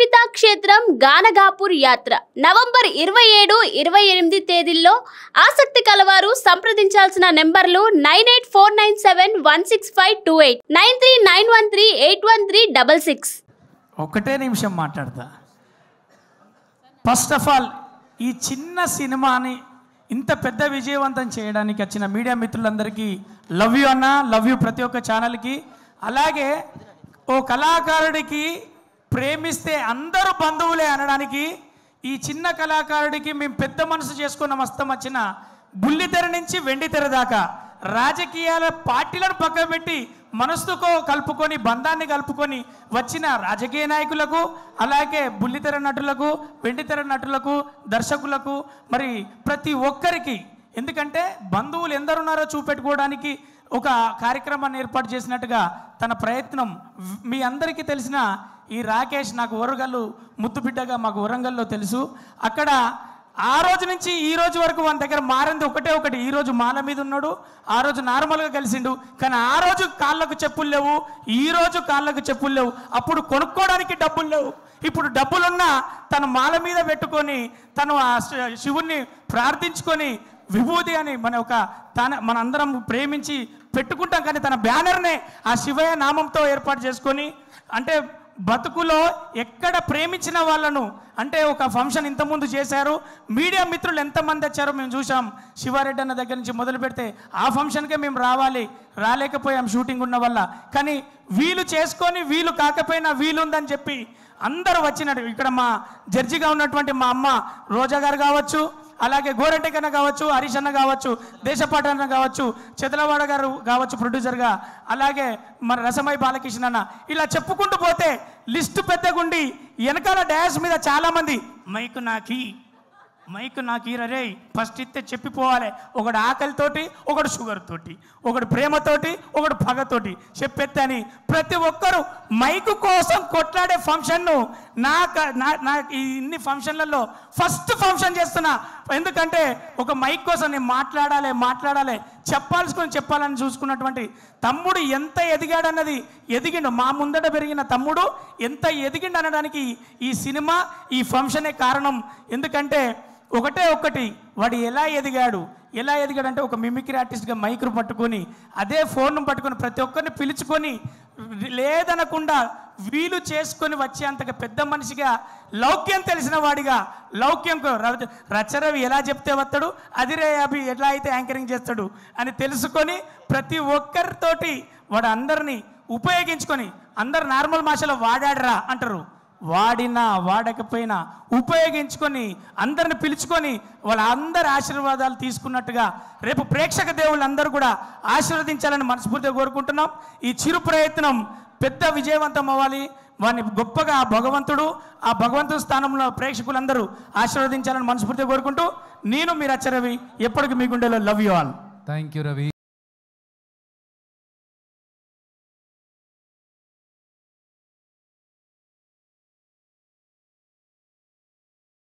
అపరిమిత క్షేత్రం గానగాపూర్ యాత్ర నవంబర్ 27, 28 తేదీల్లో ఆసక్తి కలవారు సంప్రదించాల్సిన నెంబర్లు 9849716528 9391381366. ఒకటే నిమిషం మాట్లాడతా. ఫస్ట్ ఆఫ్ ఆల్ ఈ చిన్న సినిమాని ఇంత పెద్ద విజయవంతం చేయడానికి వచ్చిన మీడియా మిత్రులందరికీ లవ్ యూ అన్న, లవ్ యూ ప్రతి ఒక్క ఛానల్కి. అలాగే ఓ కళాకారుడికి ప్రేమిస్తే అందరూ బంధువులే అనడానికి ఈ చిన్న కళాకారుడికి మేము పెద్ద మనసు చేసుకున్న మస్తం వచ్చిన బుల్లితెర నుంచి వెండితెర దాకా రాజకీయాల పార్టీలను పక్కన పెట్టి మనసుతో కలుపుకొని బంధాన్ని కలుపుకొని వచ్చిన రాజకీయ నాయకులకు, అలాగే బుల్లితెర నటులకు, వెండితెర నటులకు, దర్శకులకు, మరి ప్రతి ఒక్కరికి, ఎందుకంటే బంధువులు ఎందరున్నారో చూపెట్టుకోవడానికి ఒక కార్యక్రమాన్ని ఏర్పాటు చేసినట్టుగా తన ప్రయత్నం. మీ అందరికీ తెలిసిన ఈ రాకేష్ నాకు వరంగల్ ముద్దు బిడ్డగా మాకు వరంగల్లో తెలుసు. అక్కడ ఆ రోజు నుంచి ఈ రోజు వరకు మన దగ్గర మారింది ఒకటి. ఈ రోజు మాల మీద ఉన్నాడు, ఆ రోజు నార్మల్గా కలిసిండు. కానీ ఆ రోజు కాళ్ళకు చెప్పులు లేవు, ఈ రోజు కాళ్ళకు చెప్పులు లేవు. అప్పుడు కొనుక్కోవడానికి డబ్బులు లేవు. ఇప్పుడు డబ్బులున్నా తను మాల మీద పెట్టుకొని తను ఆ శివుణ్ణి ప్రార్థించుకొని విభూది అని మన అందరం ప్రేమించి పెట్టుకుంటాం. కానీ తన బ్యానర్నే ఆ శివయ్య నామంతో ఏర్పాటు చేసుకొని, అంటే బతుకులో ఎక్కడ ప్రేమించిన వాళ్ళను, అంటే ఒక ఫంక్షన్ ఇంతకుముందు చేశారు. మీడియా మిత్రులు ఎంతమంది వచ్చారో మేము చూసాం. శివారెడ్డి అన్న దగ్గర నుంచి మొదలు పెడితే ఆ ఫంక్షన్కే మేము రాలేకపోయాం షూటింగ్ ఉన్న వల్ల. కానీ వీలు చేసుకొని వీలు కాకపోయినా వీలుందని చెప్పి అందరూ వచ్చినట్టు. ఇక్కడ మా జడ్జిగా ఉన్నటువంటి మా అమ్మ రోజా గారు కావచ్చు, అలాగే గోరెంటకన్న కావచ్చు, హరీష్ అన్న కావచ్చు, దేశపాటి అన్న కావచ్చు, చెదలవాడ గారు కావచ్చు ప్రొడ్యూసర్గా, అలాగే మన రసమై బాలకృష్ణ అన్న, ఇలా చెప్పుకుంటూ పోతే లిస్టు పెద్దగుండి వెనకాల డాష్ మీద చాలామంది మైకు నాకు రే ఫస్ట్ ఇస్తే చెప్పిపోవాలి. ఒకడు ఆకలితోటి, ఒకడు షుగర్ తోటి, ఒకడు ప్రేమతోటి, ఒకడు పగతోటి చెప్పెత్తే అని ప్రతి ఒక్కరు మైకు కోసం కొట్లాడే ఫంక్షన్ను నాకు ఇన్ని ఫంక్షన్లలో ఫస్ట్ ఫంక్షన్ చేస్తున్నా. ఎందుకంటే ఒక మైక్ కోసం నేను మాట్లాడాలి చెప్పాలని చూసుకున్నటువంటి తమ్ముడు ఎంత ఎదిగాడన్నది ఎదిగిండు. మా ముందట పెరిగిన తమ్ముడు ఎంత ఎదిగిండు అనడానికి ఈ సినిమా, ఈ ఫంక్షనే కారణం. ఎందుకంటే ఒకటి వాడు ఎలా ఎదిగాడు అంటే ఒక మిమిక్రీ ఆర్టిస్ట్గా మైక్ను పట్టుకొని, అదే ఫోన్ను పట్టుకొని ప్రతి ఒక్కరిని పిలుచుకొని లేదనకుండా వీలు చేసుకొని వచ్చేంతగా పెద్ద మనిషిగా, లౌక్యం తెలిసిన వాడిగా, లౌక్యంకు రచరవి ఎలా చెప్తే వస్తాడు, అదిరే అభి ఎలా అయితే యాంకరింగ్ చేస్తాడు అని తెలుసుకొని ప్రతి ఒక్కరితోటి వాడు అందరినీ ఉపయోగించుకొని, అందరు నార్మల్ భాషలో వాడాడరా అంటారు, వాడినా వాడకపోయినా ఉపయోగించుకొని అందరిని పిలుచుకొని వాళ్ళందరి ఆశీర్వాదాలు తీసుకున్నట్టుగా రేపు ప్రేక్షక దేవుళ్ళందరూ కూడా ఆశీర్వదించాలని మనస్ఫూర్తిగా కోరుకుంటున్నాం. ఈ చిరు ప్రయత్నం పెద్ద విజయవంతం అవ్వాలి. వాడిని గొప్పగా ఆ భగవంతుడి స్థానంలో ప్రేక్షకులందరూ ఆశీర్వదించాలని మనస్ఫూర్తిగా కోరుకుంటూ, నేను మీ రచరవి, ఎప్పటికీ మీ గుండెలో love you all. Thank you Ravi.